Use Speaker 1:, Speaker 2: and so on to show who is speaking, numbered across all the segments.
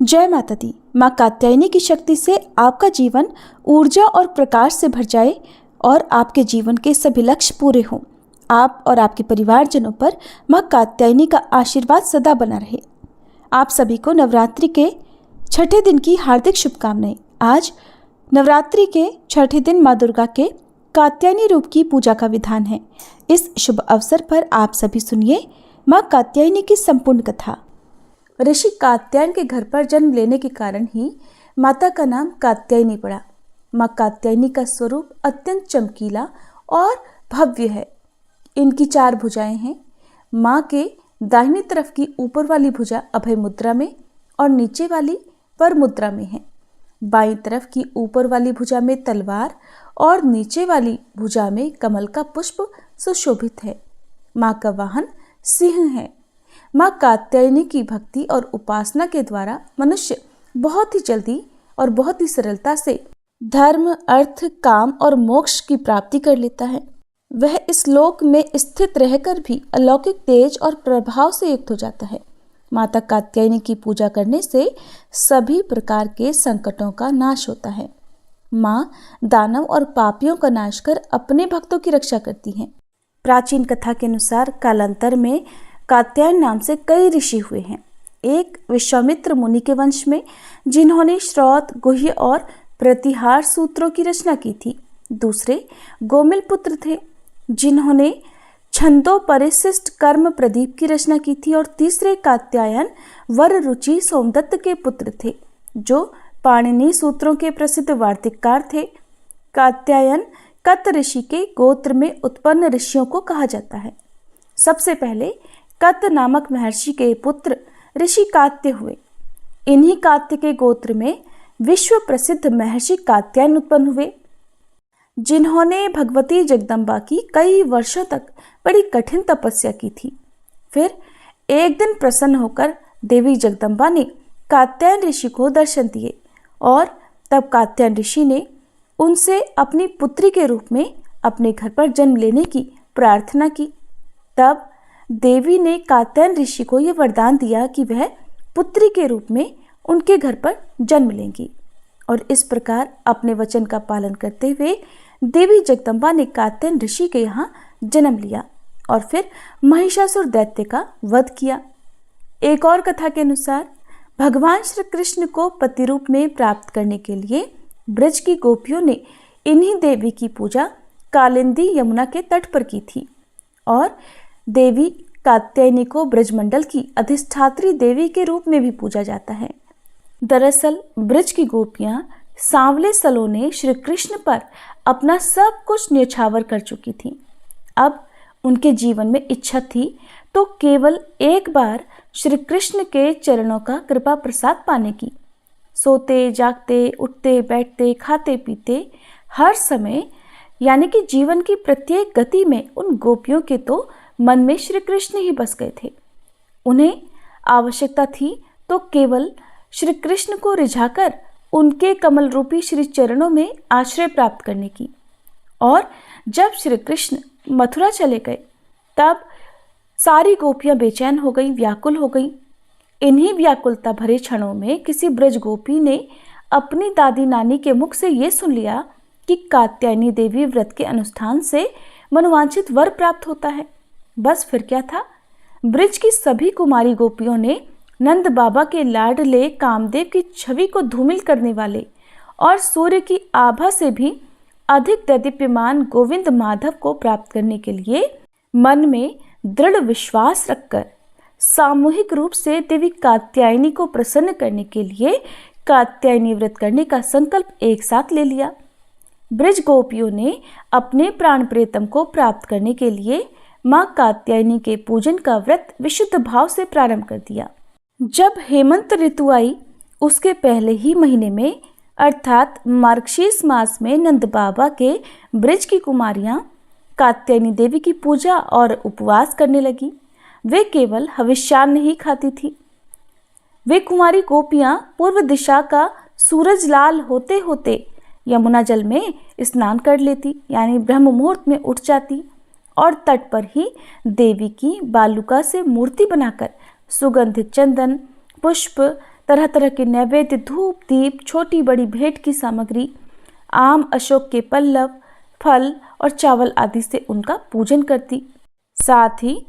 Speaker 1: जय माता दी। माँ कात्यायनी की शक्ति से आपका जीवन ऊर्जा और प्रकाश से भर जाए और आपके जीवन के सभी लक्ष्य पूरे हों। आप और आपके परिवारजनों पर माँ कात्यायनी का आशीर्वाद सदा बना रहे। आप सभी को नवरात्रि के छठे दिन की हार्दिक शुभकामनाएं। आज नवरात्रि के छठे दिन माँ दुर्गा के कात्यायनी रूप की पूजा का विधान है। इस शुभ अवसर पर आप सभी सुनिए माँ कात्यायनी की संपूर्ण कथा। ऋषि कात्यायन के घर पर जन्म लेने के कारण ही माता का नाम कात्यायनी पड़ा। माँ कात्यायनी का स्वरूप अत्यंत चमकीला और भव्य है। इनकी 4 भुजाएं हैं। माँ के दाहिनी तरफ की ऊपर वाली भुजा अभय मुद्रा में और नीचे वाली वर मुद्रा में है। बाईं तरफ की ऊपर वाली भुजा में तलवार और नीचे वाली भुजा में कमल का पुष्प सुशोभित है। माँ का वाहन सिंह है। माँ कात्यायनी की भक्ति और उपासना के द्वारा मनुष्य बहुत ही जल्दी और बहुत ही सरलता से धर्म, अर्थ, काम और मोक्ष की प्राप्ति कर लेता है। वह इस लोक में स्थित रहकर भी अलौकिक तेज और प्रभाव से युक्त हो जाता है। माता कात्यायनी की पूजा करने से सभी प्रकार के संकटों का नाश होता है। माँ दानव और पापियों का नाश कर अपने भक्तों की रक्षा करती हैं। प्राचीन कथा के अनुसार कालांतर में कात्यायन नाम से कई ऋषि हुए हैं। एक विश्वामित्र मुनि के वंश में, जिन्होंने श्रौत, गुह्य और प्रतिहार सूत्रों की रचना की थी। दूसरे गोमिल पुत्र थे, जिन्होंने छंदों परिशिष्ट कर्म प्रदीप की रचना की थी। और तीसरे कात्यायन वर रुचि सोमदत्त के पुत्र थे, जो पाणिनि सूत्रों के प्रसिद्ध वार्तिककार थे। कात्यायन कत ऋषि के गोत्र में उत्पन्न ऋषियों को कहा जाता है। सबसे पहले कत नामक महर्षि के पुत्र ऋषि कात्य हुए। इन्हीं कात्य के गोत्र में विश्व प्रसिद्ध महर्षि कात्यायन उत्पन्न हुए, जिन्होंने भगवती जगदम्बा की कई वर्षों तक बड़ी कठिन तपस्या की थी। फिर एक दिन प्रसन्न होकर देवी जगदम्बा ने कात्यायन ऋषि को दर्शन दिए और तब कात्यायन ऋषि ने उनसे अपनी पुत्री के रूप में अपने घर पर जन्म लेने की प्रार्थना की। तब देवी ने कात्यायन ऋषि को यह वरदान दिया कि वह पुत्री के रूप में उनके घर पर जन्म लेंगी। और इस प्रकार अपने वचन का पालन करते हुए देवी जगदम्बा ने कात्यायन ऋषि के यहाँ जन्म लिया और फिर महिषासुर दैत्य का वध किया। एक और कथा के अनुसार भगवान श्री कृष्ण को पति रूप में प्राप्त करने के लिए ब्रज की गोपियों ने इन्हीं देवी की पूजा कालिंदी यमुना के तट पर की थी। और देवी कात्यायनी को ब्रजमंडल की अधिष्ठात्री देवी के रूप में भी पूजा जाता है। दरअसल ब्रज की गोपियां सांवले सलोने श्री कृष्ण पर अपना सब कुछ न्यौछावर कर चुकी थीं। अब उनके जीवन में इच्छा थी तो केवल एक बार श्री कृष्ण के चरणों का कृपा प्रसाद पाने की। सोते जागते, उठते बैठते, खाते पीते, हर समय यानी कि जीवन की प्रत्येक गति में उन गोपियों के तो मन में श्री कृष्ण ही बस गए थे। उन्हें आवश्यकता थी तो केवल श्री कृष्ण को रिझाकर उनके कमल रूपी श्री चरणों में आश्रय प्राप्त करने की। और जब श्री कृष्ण मथुरा चले गए तब सारी गोपियां बेचैन हो गईं, व्याकुल हो गईं। इन्हीं व्याकुलता भरे क्षणों में किसी ब्रज गोपी ने अपनी दादी नानी के मुख से ये सुन लिया कि कात्यायनी देवी व्रत के अनुष्ठान से मनोवांछित वर प्राप्त होता है। बस फिर क्या था, ब्रज की सभी कुमारी गोपियों ने नंद बाबा के लाडले कामदेव की छवि को धूमिल करने वाले और सूर्य की आभा से भी अधिक दैदीप्यमान गोविंद माधव को प्राप्त करने के लिए मन में दृढ़ विश्वास रखकर सामूहिक रूप से देवी कात्यायनी को प्रसन्न करने के लिए कात्यायनी व्रत करने का संकल्प एक साथ ले लिया। ब्रज गोपियों ने अपने प्राण प्रियतम को प्राप्त करने के लिए माँ कात्यायनी के पूजन का व्रत विशुद्ध भाव से प्रारंभ कर दिया। जब हेमंत ऋतु आई, उसके पहले ही महीने में अर्थात मार्गशीर्ष मास में नंद बाबा के ब्रज की कुमारियां कात्यायनी देवी की पूजा और उपवास करने लगी। वे केवल हविष्यान्न ही खाती थी। वे कुमारी गोपियां पूर्व दिशा का सूरज लाल होते होते यमुना जल में स्नान कर लेती, यानी ब्रह्म मुहूर्त में उठ जाती और तट पर ही देवी की बालुका से मूर्ति बनाकर सुगंधित चंदन, पुष्प, तरह तरह के नैवेद्य, धूप दीप, छोटी बड़ी भेंट की सामग्री, आम, अशोक के पल्लव, फल और चावल आदि से उनका पूजन करती। साथ ही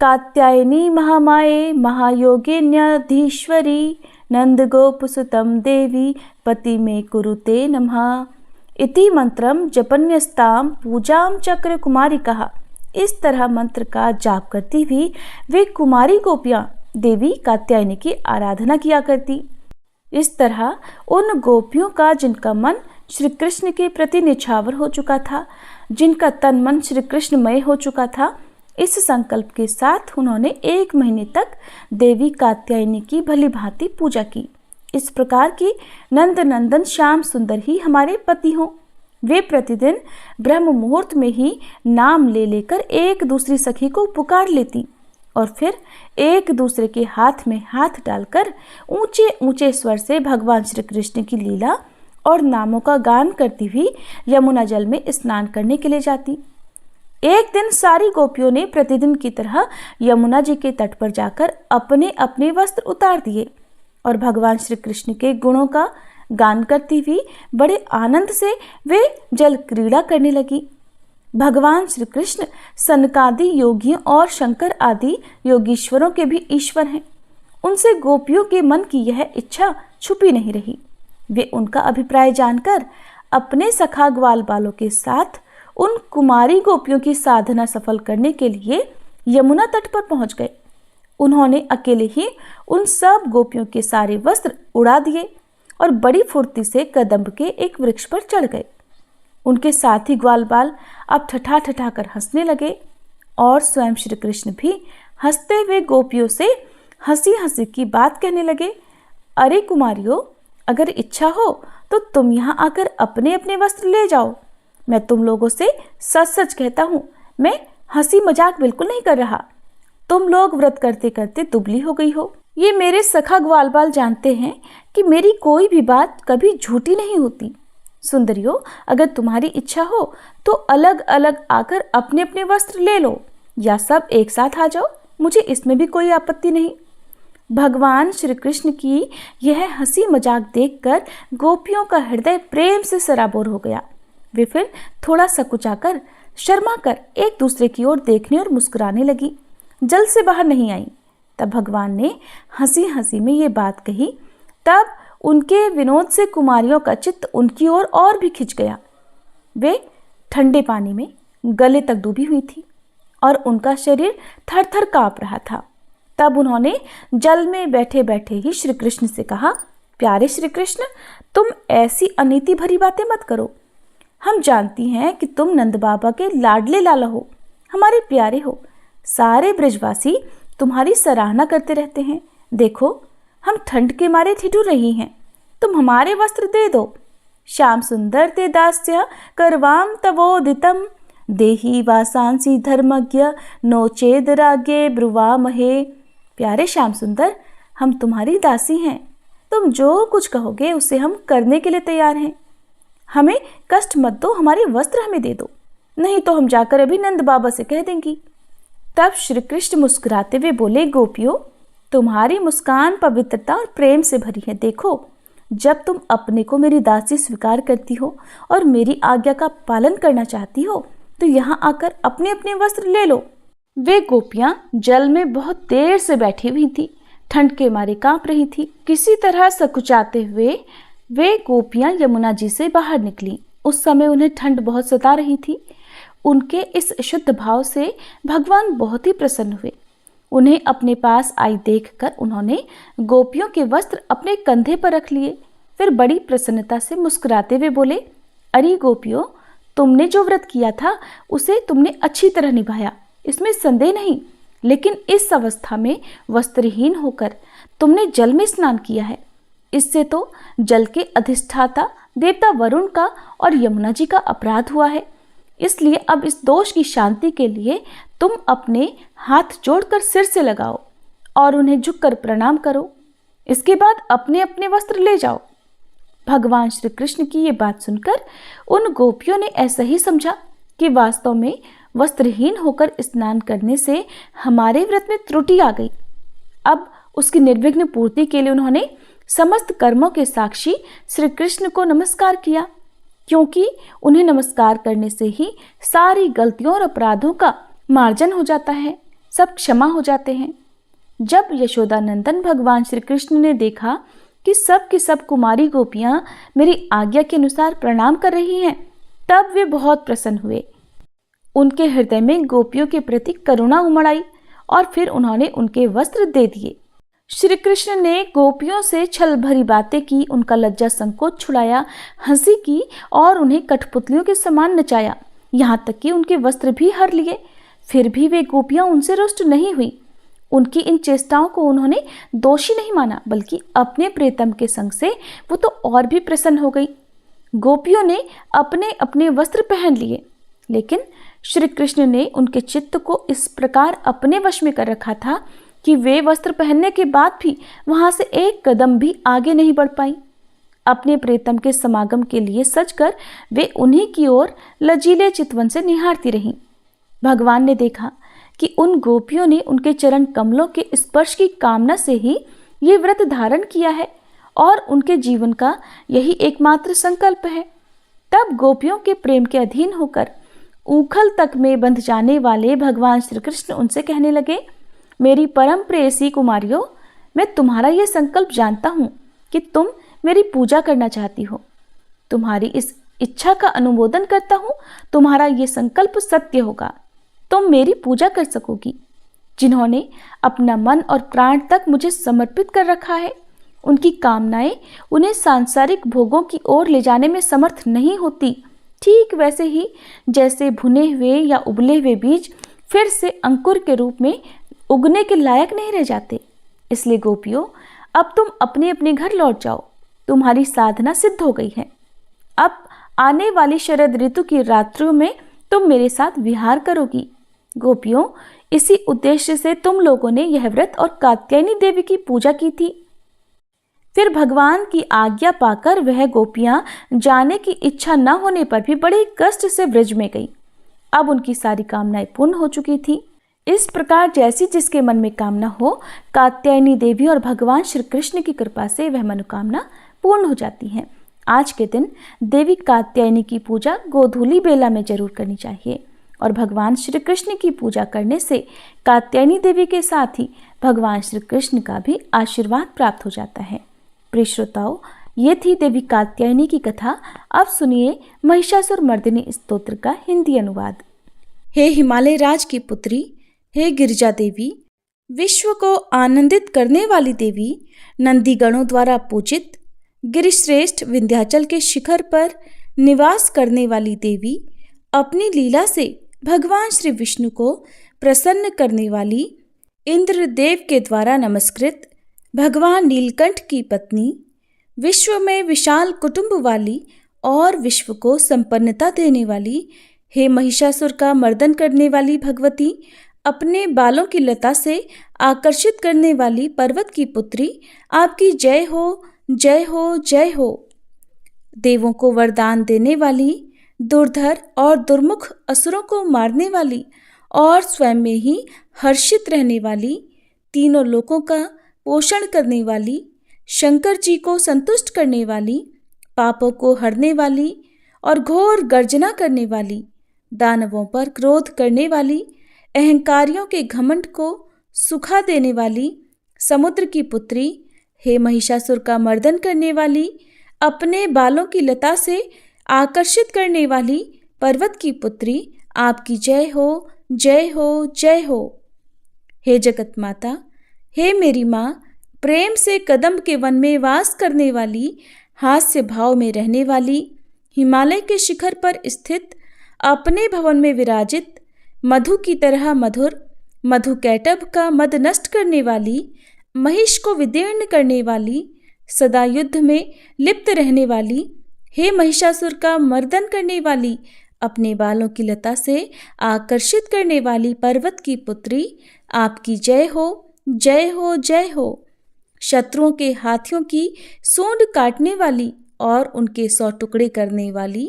Speaker 1: कात्यायनी महामाये महायोगिन्याधीश्वरी नंद गोपसुतम देवी पति में कुरुते नमः इति मंत्रम जपन्यस्ताम पूजाम चक्र कुमारी कहा। इस तरह मंत्र का जाप करती हुई वे कुमारी गोपियां देवी कात्यायनी की आराधना किया करती। इस तरह उन गोपियों का जिनका मन श्री कृष्ण के प्रति निछावर हो चुका था, जिनका तन मन श्री कृष्णमय हो चुका था, इस संकल्प के साथ उन्होंने 1 महीने तक देवी कात्यायनी की भली भांति पूजा की। इस प्रकार की नंद नंदन श्याम सुंदर ही हमारे पति हों। वे प्रतिदिन ब्रह्म मुहूर्त में ही नाम ले लेकर एक दूसरी सखी को पुकार लेती और फिर एक दूसरे के हाथ में हाथ डालकर ऊंचे ऊंचे स्वर से भगवान श्री कृष्ण की लीला और नामों का गान करती हुई यमुना जल में स्नान करने के लिए जाती। एक दिन सारी गोपियों ने प्रतिदिन की तरह यमुना जी के तट पर जाकर अपने अपने वस्त्र उतार दिए और भगवान श्री कृष्ण के गुणों का गान करती हुई बड़े आनंद से वे जल क्रीड़ा करने लगी। भगवान श्री कृष्ण सनकादि योगियों और शंकर आदि योगीश्वरों के भी ईश्वर हैं। उनसे गोपियों के मन की यह इच्छा छुपी नहीं रही। वे उनका अभिप्राय जानकर अपने सखा ग्वाल बालों के साथ उन कुमारी गोपियों की साधना सफल करने के लिए यमुना तट पर पहुंच गए। उन्होंने अकेले ही उन सब गोपियों के सारे वस्त्र उड़ा दिए और बड़ी फुर्ती से कदम्ब के एक वृक्ष पर चढ़ गए। उनके साथी ग्वाल बाल अब ठठा ठठा कर हंसने लगे और स्वयं श्री कृष्ण भी हंसते हुए गोपियों से हंसी हंसी की बात कहने लगे। अरे कुमारियों, अगर इच्छा हो तो तुम यहाँ आकर अपने अपने वस्त्र ले जाओ। मैं तुम लोगों से सच सच कहता हूँ, मैं हंसी मजाक बिल्कुल नहीं कर रहा। तुम लोग व्रत करते करते दुबली हो गई हो। ये मेरे सखा ग्वाल बाल जानते हैं कि मेरी कोई भी बात कभी झूठी नहीं होती। सुंदरियों, अगर तुम्हारी इच्छा हो तो अलग अलग आकर अपने अपने वस्त्र ले लो या सब एक साथ आ जाओ, मुझे इसमें भी कोई आपत्ति नहीं। भगवान श्री कृष्ण की यह हंसी मजाक देखकर गोपियों का हृदय प्रेम से सराबोर हो गया। वे फिर थोड़ा सकुचाकर शर्मा कर एक दूसरे की ओर देखने और मुस्कुराने लगी। जल से बाहर नहीं आई। तब भगवान ने हंसी हंसी में ये बात कही। तब उनके विनोद से कुमारियों का चित्त उनकी ओर और भी खिंच गया। वे ठंडे पानी में गले तक डूबी हुई थी और उनका शरीर थर थर कांप रहा था। तब उन्होंने जल में बैठे बैठे ही श्री कृष्ण से कहा, प्यारे श्री कृष्ण, तुम ऐसी अनीति भरी बातें मत करो। हम जानती हैं कि तुम नंद बाबा के लाडले लाला हो, हमारे प्यारे हो। सारे ब्रजवासी तुम्हारी सराहना करते रहते हैं। देखो, हम ठंड के मारे ठिठुर रही हैं, तुम हमारे वस्त्र दे दो। श्याम सुंदर ते दास्य करवाम तवोदितम देही वासांसी धर्मज्ञ नो चेद रागे ब्रुवामहे। प्यारे श्याम सुंदर, हम तुम्हारी दासी हैं। तुम जो कुछ कहोगे उसे हम करने के लिए तैयार हैं। हमें कष्ट मत दो, हमारे वस्त्र हमें दे दो, नहीं तो हम जाकर अभी नंद बाबा से कह देंगी। तब श्री कृष्ण मुस्कुराते हुए बोले, गोपियों, तुम्हारी मुस्कान पवित्रता और प्रेम से भरी है। देखो, जब तुम अपने को मेरी दासी स्वीकार करती हो और मेरी आज्ञा का पालन करना चाहती हो तो यहाँ आकर अपने अपने वस्त्र ले लो। वे गोपियां जल में बहुत देर से बैठी हुई थी, ठंड के मारे कांप रही थी। किसी तरह सकुचाते हुए वे गोपियां यमुना जी से बाहर निकली। उस समय उन्हें ठंड बहुत सता रही थी। उनके इस शुद्ध भाव से भगवान बहुत ही प्रसन्न हुए। उन्हें अपने पास आई देखकर उन्होंने गोपियों के वस्त्र अपने कंधे पर रख लिए। फिर बड़ी प्रसन्नता से मुस्कुराते हुए बोले, अरे गोपियों, तुमने जो व्रत किया था उसे तुमने अच्छी तरह निभाया, इसमें संदेह नहीं। लेकिन इस अवस्था में वस्त्रहीन होकर तुमने जल में स्नान किया है। इससे तो जल के अधिष्ठाता देवता वरुण का और यमुना जी का अपराध हुआ है। इसलिए अब इस दोष की शांति के लिए तुम अपने हाथ जोड़कर सिर से लगाओ और उन्हें झुककर प्रणाम करो। इसके बाद अपने अपने वस्त्र ले जाओ। भगवान श्री कृष्ण की ये बात सुनकर उन गोपियों ने ऐसा ही समझा कि वास्तव में वस्त्रहीन होकर स्नान करने से हमारे व्रत में त्रुटि आ गई। अब उसकी निर्विघ्न पूर्ति के लिए उन्होंने समस्त कर्मों के साक्षी श्री कृष्ण को नमस्कार किया, क्योंकि उन्हें नमस्कार करने से ही सारी गलतियों और अपराधों का मार्जन हो जाता है, सब क्षमा हो जाते हैं। जब यशोदानंदन भगवान श्री कृष्ण ने देखा कि सब की सब कुमारी गोपियां मेरी आज्ञा के अनुसार प्रणाम कर रही हैं, तब वे बहुत प्रसन्न हुए। उनके हृदय में गोपियों के प्रति करुणा उमड़ आई और फिर उन्होंने उनके वस्त्र दे दिए। श्री कृष्ण ने गोपियों से छल भरी बातें की, उनका लज्जा संकोच छुड़ाया, हंसी की और उन्हें कठपुतलियों के समान नचाया, यहाँ तक कि उनके वस्त्र भी हर लिए। फिर भी वे गोपियां उनसे रुष्ट नहीं हुई। उनकी इन चेष्टाओं को उन्होंने दोषी नहीं माना, बल्कि अपने प्रियतम के संग से वो तो और भी प्रसन्न हो गई। गोपियों ने अपने अपने वस्त्र पहन लिए, लेकिन श्री कृष्ण ने उनके चित्त को इस प्रकार अपने वश में कर रखा था कि वे वस्त्र पहनने के बाद भी वहां से एक कदम भी आगे नहीं बढ़ पाई। अपने प्रियतम के समागम के लिए सजकर वे उन्हीं की ओर लजीले चितवन से निहारती रहीं। भगवान ने देखा कि उन गोपियों ने उनके चरण कमलों के स्पर्श की कामना से ही ये व्रत धारण किया है और उनके जीवन का यही एकमात्र संकल्प है। तब गोपियों के प्रेम के अधीन होकर ऊखल तक में बंध जाने वाले भगवान श्री कृष्ण उनसे कहने लगे, मेरी परम प्रेयसी कुमारियों, मैं तुम्हारा यह संकल्प जानता हूँ कि तुम मेरी पूजा करना चाहती हो। तुम्हारी इस इच्छा का अनुमोदन करता हूँ। तुम्हारा ये संकल्प सत्य होगा, तुम मेरी पूजा कर सकोगी। जिन्होंने अपना मन और प्राण तक मुझे समर्पित कर रखा है, उनकी कामनाएं उन्हें सांसारिक भोगों की ओर ले जाने में समर्थ नहीं होती। ठीक वैसे ही जैसे भुने हुए या उबले हुए बीज फिर से अंकुर के रूप में उगने के लायक नहीं रह जाते। इसलिए गोपियों, अब तुम अपने अपने घर लौट जाओ। तुम्हारी साधना सिद्ध हो गई है। अब आने वाली शरद ऋतु की रात्रियों में तुम मेरे साथ विहार करोगी। गोपियों, इसी उद्देश्य से तुम लोगों ने यह व्रत और कात्यायनी देवी की पूजा की थी। फिर भगवान की आज्ञा पाकर वह गोपियां जाने की इच्छा न होने पर भी बड़े कष्ट से व्रज में गई। अब उनकी सारी कामनाएं पूर्ण हो चुकी थी। इस प्रकार जैसी जिसके मन में कामना हो, कात्यायनी देवी और भगवान श्री कृष्ण की कृपा से वह मनोकामना पूर्ण हो जाती है। आज के दिन देवी कात्यायनी की पूजा गोधूली बेला में जरूर करनी चाहिए और भगवान श्री कृष्ण की पूजा करने से कात्यायनी देवी के साथ ही भगवान श्री कृष्ण का भी आशीर्वाद प्राप्त हो जाता है। प्रिय श्रोताओ, ये थी देवी कात्यायनी की कथा। अब सुनिए महिषासुर मर्दिनी स्तोत्र का हिंदी अनुवाद। हे हिमालय राज की पुत्री, हे गिरिजा देवी, विश्व को आनंदित करने वाली देवी, नंदीगणों द्वारा पूजित, गिरिश्रेष्ठ विंध्याचल के शिखर पर निवास करने वाली देवी, अपनी लीला से भगवान श्री विष्णु को प्रसन्न करने वाली, इंद्रदेव के द्वारा नमस्कृत, भगवान नीलकंठ की पत्नी, विश्व में विशाल कुटुंब वाली और विश्व को संपन्नता देने वाली, हे महिषासुर का मर्दन करने वाली भगवती, अपने बालों की लता से आकर्षित करने वाली पर्वत की पुत्री, आपकी जय हो, जय हो, जय हो। देवों को वरदान देने वाली, दुर्धर और दुर्मुख असुरों को मारने वाली और स्वयं में ही हर्षित रहने वाली, तीनों लोकों का पोषण करने वाली, शंकर जी को संतुष्ट करने वाली, पापों को हरने वाली और घोर गर्जना करने वाली, दानवों पर क्रोध करने वाली, अहंकारियों के घमंड को सुखा देने वाली, समुद्र की पुत्री, हे महिषासुर का मर्दन करने वाली, अपने बालों की लता से आकर्षित करने वाली पर्वत की पुत्री, आपकी जय हो, जय हो, जय हो। हे जगत माता, हे मेरी माँ, प्रेम से कदम्ब के वन में वास करने वाली, हास्य भाव में रहने वाली, हिमालय के शिखर पर स्थित, अपने भवन में विराजित, मधु की तरह मधुर, मधु कैटभ का मद नष्ट करने वाली, महिष को विदीर्ण करने वाली, सदा युद्ध में लिप्त रहने वाली, हे महिषासुर का मर्दन करने वाली, अपने बालों की लता से आकर्षित करने वाली पर्वत की पुत्री, आपकी जय हो, जय हो, जय हो। शत्रुओं के हाथियों की सूंड काटने वाली और उनके 100 टुकड़े करने वाली,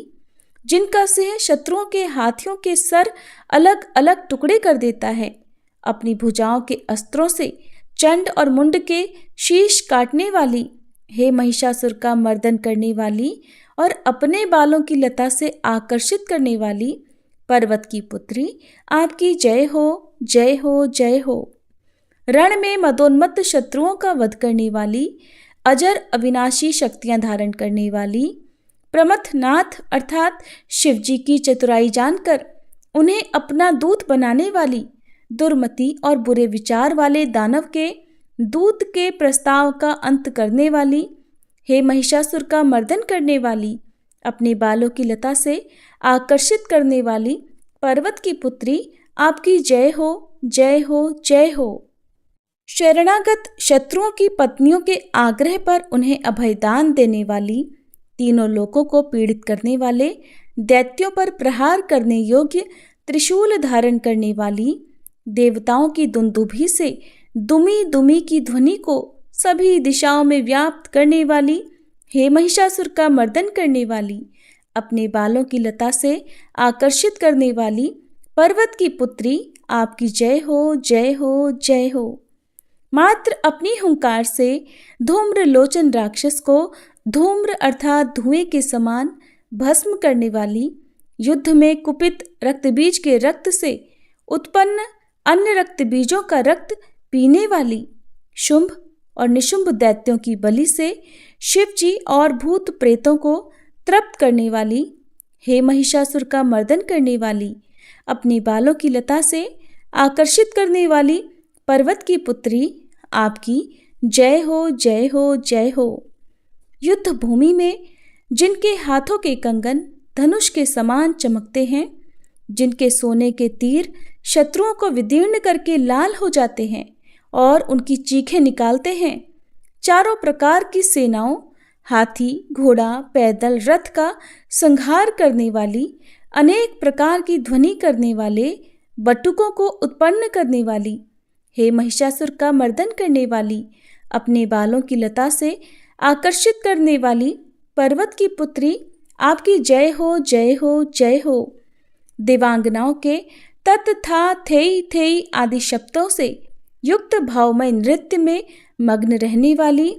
Speaker 1: जिनका सिंह शत्रुओं के हाथियों के सर अलग अलग टुकड़े कर देता है, अपनी भुजाओं के अस्त्रों से चंड और मुंड के शीश काटने वाली, हे महिषासुर का मर्दन करने वाली और अपने बालों की लता से आकर्षित करने वाली पर्वत की पुत्री, आपकी जय हो, जय हो, जय हो। रण में मदोन्मत्त शत्रुओं का वध करने वाली, अजर अविनाशी शक्तियां धारण करने वाली, प्रमथनाथ अर्थात शिवजी की चतुराई जानकर उन्हें अपना दूत बनाने वाली, दुर्मति और बुरे विचार वाले दानव के दूत के प्रस्ताव का अंत करने वाली, हे महिषासुर का मर्दन करने वाली, अपने बालों की लता से आकर्षित करने वाली पर्वत की पुत्री, आपकी जय हो, जय हो, जय हो। शरणागत शत्रुओं की पत्नियों के आग्रह पर उन्हें अभयदान देने वाली, तीनों लोकों को पीड़ित करने वाले, दैत्यों पर प्रहार करने योग्य त्रिशूल धारण करने वाली, देवताओं की दुंदुभी से दुमी दुमी की ध्वनि को सभी दिशाओं में व्याप्त करने वाली, हे महिषासुर का मर्दन करने वाली, अपने बालों की लता से आकर्षित करने वाली पर्वत की पुत्री, आपकी जय हो, जय हो, जय हो। मात्र अपनी हुंकार से धूम्र लोचन राक्षस को धूम्र अर्थात धुएं के समान भस्म करने वाली, युद्ध में कुपित रक्तबीज के रक्त से उत्पन्न अन्य रक्तबीजों का रक्त पीने वाली, शुंभ और निशुंभ दैत्यों की बलि से शिवजी और भूत प्रेतों को तृप्त करने वाली, हे महिषासुर का मर्दन करने वाली, अपने बालों की लता से आकर्षित करने वाली पर्वत की पुत्री, आपकी जय हो, जय हो, जय हो। युद्ध भूमि में जिनके हाथों के कंगन धनुष के समान चमकते हैं, जिनके सोने के तीर शत्रुओं को विदीर्ण करके लाल हो जाते हैं और उनकी चीखें निकालते हैं, चारों प्रकार की सेनाओं, हाथी, घोड़ा, पैदल, रथ का संहार करने वाली, अनेक प्रकार की ध्वनि करने वाले बटुकों को उत्पन्न करने वाली, हे महिषासुर का मर्दन करने वाली, अपने बालों की लता से आकर्षित करने वाली पर्वत की पुत्री, आपकी जय हो, जय हो, जय हो। देवांगनाओं के तत् था थेई थेई आदि शब्दों से युक्त भावमय नृत्य में मग्न रहने वाली,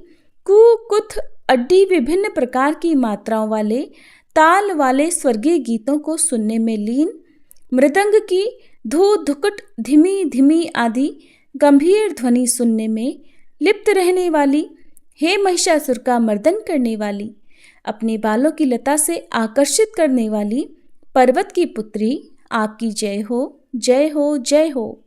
Speaker 1: कु कुथ अड्डी विभिन्न प्रकार की मात्राओं वाले ताल वाले स्वर्गीय गीतों को सुनने में लीन, मृदंग की धू धुकुट धीमी धीमी आदि गंभीर ध्वनि सुनने में लिप्त रहने वाली, हे महिषासुर का मर्दन करने वाली, अपने बालों की लता से आकर्षित करने वाली पर्वत की पुत्री, आपकी जय हो, जय हो, जय हो।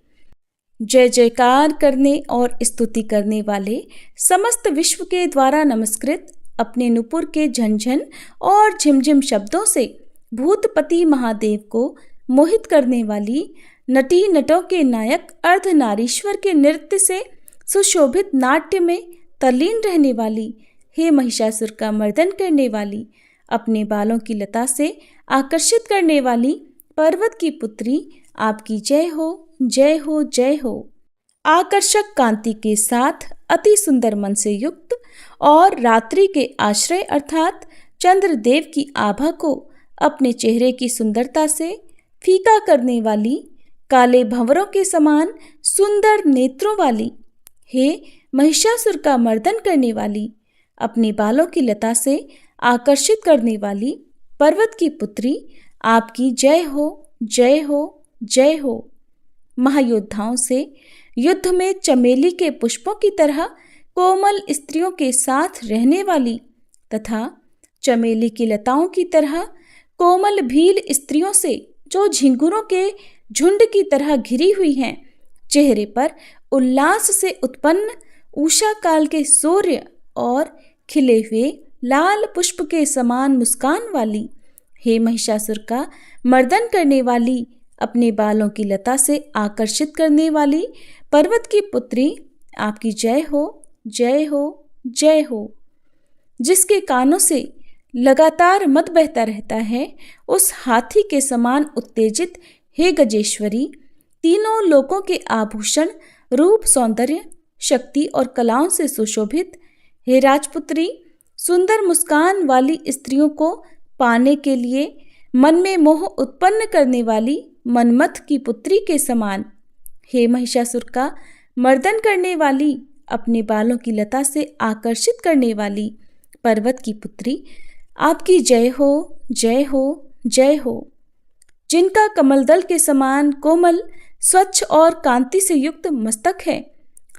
Speaker 1: जय जयकार करने और स्तुति करने वाले समस्त विश्व के द्वारा नमस्कृत अपने नुपुर के झंझन और झिमझिम शब्दों से भूतपति महादेव को मोहित करने वाली, नटी नटों के नायक अर्धनारीश्वर के नृत्य से सुशोभित नाट्य में तल्लीन रहने वाली, हे महिषासुर का मर्दन करने वाली, अपने बालों की लता से आकर्षित करने वाली पर्वत की पुत्री, आपकी जय हो, जय हो, जय हो। आकर्षक कांति के साथ अति सुंदर मन से युक्त और रात्रि के आश्रय अर्थात चंद्रदेव की आभा को अपने चेहरे की सुंदरता से फीका करने वाली, काले भंवरों के समान सुंदर नेत्रों वाली, हे महिषासुर का मर्दन करने वाली, अपने बालों की लता से आकर्षित करने वाली पर्वत की पुत्री, आपकी जय हो, जय हो, जय हो। महायोद्धाओं से युद्ध में चमेली के पुष्पों की तरह कोमल स्त्रियों के साथ रहने वाली तथा चमेली की लताओं की तरह कोमल भील स्त्रियों से जो झिंगुरों के झुंड की तरह घिरी हुई हैं, चेहरे पर उल्लास से उत्पन्न उषा काल के सूर्य और खिले हुए लाल पुष्प के समान मुस्कान वाली, हे महिषासुर का मर्दन करने वाली, अपने बालों की लता से आकर्षित करने वाली पर्वत की पुत्री, आपकी जय हो, जय हो, जय हो। जिसके कानों से लगातार मद बहता रहता है, उस हाथी के समान उत्तेजित हे गजेश्वरी, तीनों लोकों के आभूषण, रूप, सौंदर्य, शक्ति और कलाओं से सुशोभित, हे राजपुत्री, सुंदर मुस्कान वाली स्त्रियों को पाने के लिए मन में मोह उत्पन्न करने वाली मनमथ की पुत्री के समान, हे महिषासुर का मर्दन करने वाली, अपने बालों की लता से आकर्षित करने वाली पर्वत की पुत्री, आपकी जय हो, जय हो, जय हो। जिनका कमलदल के समान कोमल, स्वच्छ और कांति से युक्त मस्तक है,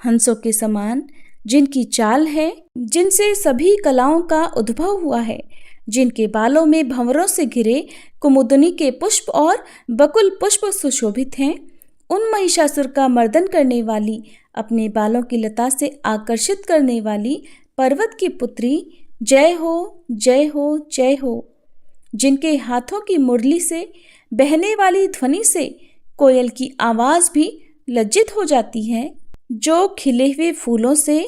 Speaker 1: हंसों के समान जिनकी चाल है, जिनसे सभी कलाओं का उद्भव हुआ है, जिनके बालों में भंवरों से घिरे कुमुदनी के पुष्प और बकुल पुष्प सुशोभित हैं, उन महिषासुर का मर्दन करने वाली, अपने बालों की लता से आकर्षित करने वाली पर्वत की पुत्री, जय हो, जय हो, जय हो। जिनके हाथों की मुरली से बहने वाली ध्वनि से कोयल की आवाज भी लज्जित हो जाती है, जो खिले हुए फूलों से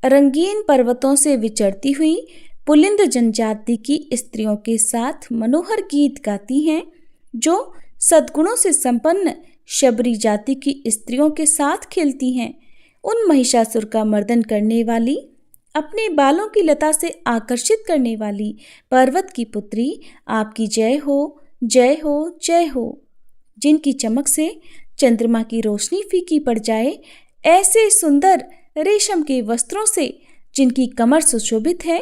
Speaker 1: रंगीन पर्वतों से विचरती हुई पुलिंद जनजाति की स्त्रियों के साथ मनोहर गीत गाती हैं, जो सद्गुणों से संपन्न शबरी जाति की स्त्रियों के साथ खेलती हैं, उन महिषासुर का मर्दन करने वाली, अपने बालों की लता से आकर्षित करने वाली पर्वत की पुत्री, आपकी जय हो, जय हो, जय हो। जिनकी चमक से चंद्रमा की रोशनी फीकी पड़ जाए, ऐसे सुंदर रेशम के वस्त्रों से जिनकी कमर सुशोभित है,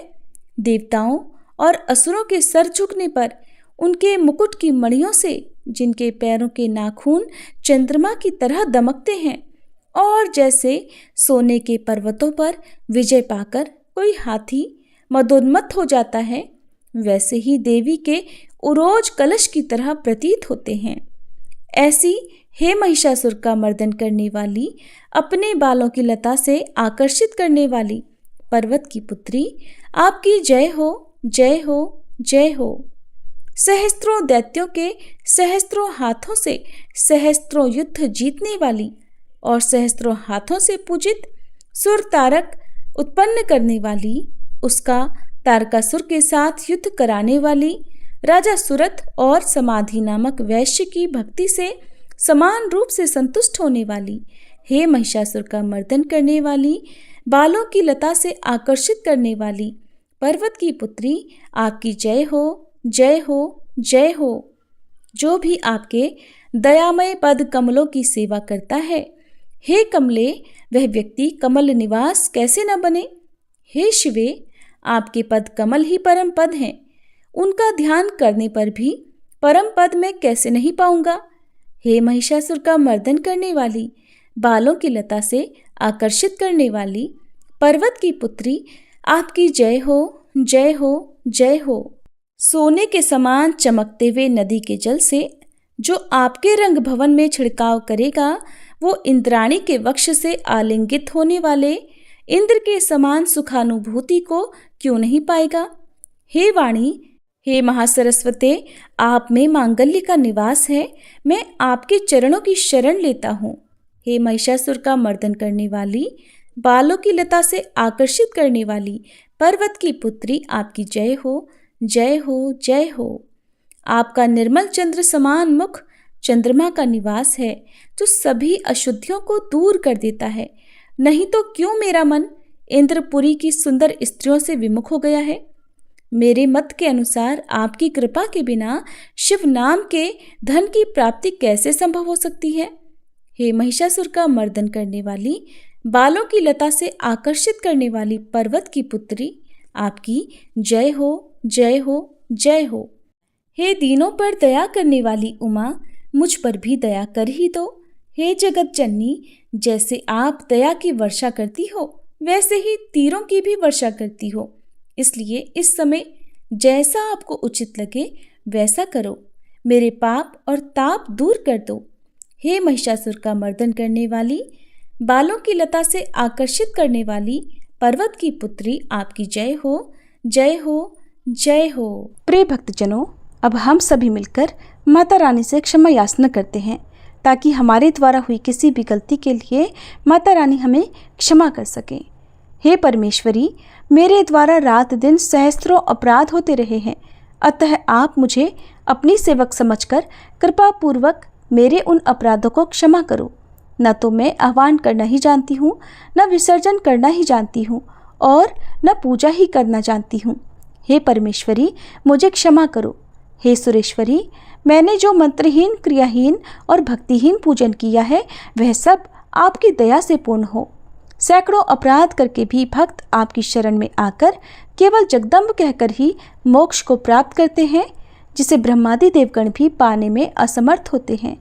Speaker 1: देवताओं और असुरों के सर झुकने पर उनके मुकुट की मणियों से जिनके पैरों के नाखून चंद्रमा की तरह दमकते हैं, और जैसे सोने के पर्वतों पर विजय पाकर कोई हाथी मदोन्मत्त हो जाता है, वैसे ही देवी के उरोज कलश की तरह प्रतीत होते हैं। ऐसी हे महिषासुर का मर्दन करने वाली, अपने बालों की लता से आकर्षित करने वाली पर्वत की पुत्री, आपकी जय हो, जय हो, जय हो। सहस्त्रों दैत्यों के सहस्त्रों हाथों से सहस्त्रों युद्ध जीतने वाली और सहस्त्रों हाथों से पूजित सुर तारक उत्पन्न करने वाली, उसका तारकासुर के साथ युद्ध कराने वाली, राजा सुरथ और समाधि नामक वैश्य की भक्ति से समान रूप से संतुष्ट होने वाली, हे महिषासुर का मर्दन करने वाली, बालों की लता से आकर्षित करने वाली पर्वत की पुत्री, आपकी जय हो, जय हो, जय हो। जो भी आपके दयामय पद कमलों की सेवा करता है, हे कमले, वह व्यक्ति कमल निवास कैसे न बने। हे शिवे, आपके पद कमल ही परम पद हैं, उनका ध्यान करने पर भी परम पद में कैसे नहीं पाऊंगा। हे महिषासुर का मर्दन करने वाली, बालों की लता से आकर्षित करने वाली पर्वत की पुत्री, आपकी जय हो, जय हो, जय हो। सोने के समान चमकते हुए नदी के जल से जो आपके रंग भवन में छिड़काव करेगा, वो इंद्राणी के वक्ष से आलिंगित होने वाले इंद्र के समान सुखानुभूति को क्यों नहीं पाएगा। हे वाणी, हे महासरस्वते, आप में मांगल्य का निवास है, मैं आपके चरणों की शरण लेता हूँ। हे महिषासुर का मर्दन करने वाली, बालों की लता से आकर्षित करने वाली पर्वत की पुत्री, आपकी जय हो, जय हो, जय हो। आपका निर्मल चंद्र समान मुख चंद्रमा का निवास है, जो सभी अशुद्धियों को दूर कर देता है। नहीं तो क्यों मेरा मन इंद्रपुरी की सुंदर स्त्रियों से विमुख हो गया है। मेरे मत के अनुसार आपकी कृपा के बिना शिव नाम के धन की प्राप्ति कैसे संभव हो सकती है। हे महिषासुर का मर्दन करने वाली, बालों की लता से आकर्षित करने वाली पर्वत की पुत्री, आपकी जय हो, जय हो, जय हो। हे दीनों पर दया करने वाली उमा, मुझ पर भी दया कर ही दो। हे जगत जननी, जैसे आप दया की वर्षा करती हो, वैसे ही तीरों की भी वर्षा करती हो, इसलिए इस समय जैसा आपको उचित लगे वैसा करो, मेरे पाप और ताप दूर कर दो। हे महिषासुर का मर्दन करने वाली, बालों की लता से आकर्षित करने वाली पर्वत की पुत्री, आपकी जय हो, जय हो, जय हो। प्रिय भक्तजनों, अब हम सभी मिलकर माता रानी से क्षमा याचना करते हैं, ताकि हमारे द्वारा हुई किसी भी गलती के लिए माता रानी हमें क्षमा कर सके। हे परमेश्वरी, मेरे द्वारा रात दिन सहस्त्रों अपराध होते रहे हैं, अतः आप मुझे अपनी सेवक समझकर कृपा पूर्वक मेरे उन अपराधों को क्षमा करो। न तो मैं आह्वान करना ही जानती हूँ, न विसर्जन करना ही जानती हूँ, और न पूजा ही करना जानती हूँ। हे परमेश्वरी, मुझे क्षमा करो। हे सुरेश्वरी, मैंने जो मंत्रहीन, क्रियाहीन और भक्तिहीन पूजन किया है, वह सब आपकी दया से पूर्ण हो। सैकड़ों अपराध करके भी भक्त आपकी शरण में आकर केवल जगदम्ब कहकर ही मोक्ष को प्राप्त करते हैं, जिसे ब्रह्मादि देवगण भी पाने में असमर्थ होते हैं।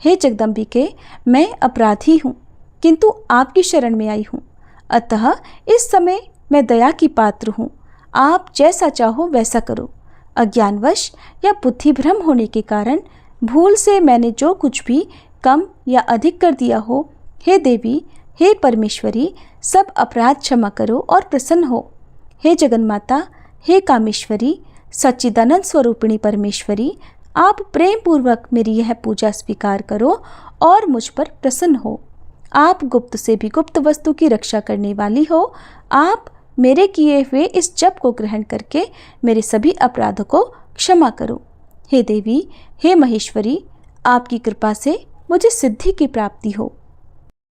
Speaker 1: हे जगदम्बिके, मैं अपराधी हूँ, किंतु आपकी शरण में आई हूँ। अतः इस समय मैं दया की पात्र हूँ। आप जैसा चाहो वैसा करो। अज्ञानवश या बुद्धि भ्रम होने के कारण भूल से मैंने जो कुछ भी कम या अधिक कर दिया हो, हे देवी, हे परमेश्वरी, सब अपराध क्षमा करो और प्रसन्न हो। हे जगन्माता, हे कामेश्वरी, सच्चिदानंद स्वरूपिणी परमेश्वरी, आप प्रेम पूर्वक मेरी यह पूजा स्वीकार करो और मुझ पर प्रसन्न हो। आप गुप्त से भी गुप्त वस्तु की रक्षा करने वाली हो। आप मेरे किए हुए इस जप को ग्रहण करके मेरे सभी अपराधों को क्षमा करो। हे देवी, हे महेश्वरी, आपकी कृपा से मुझे सिद्धि की प्राप्ति हो।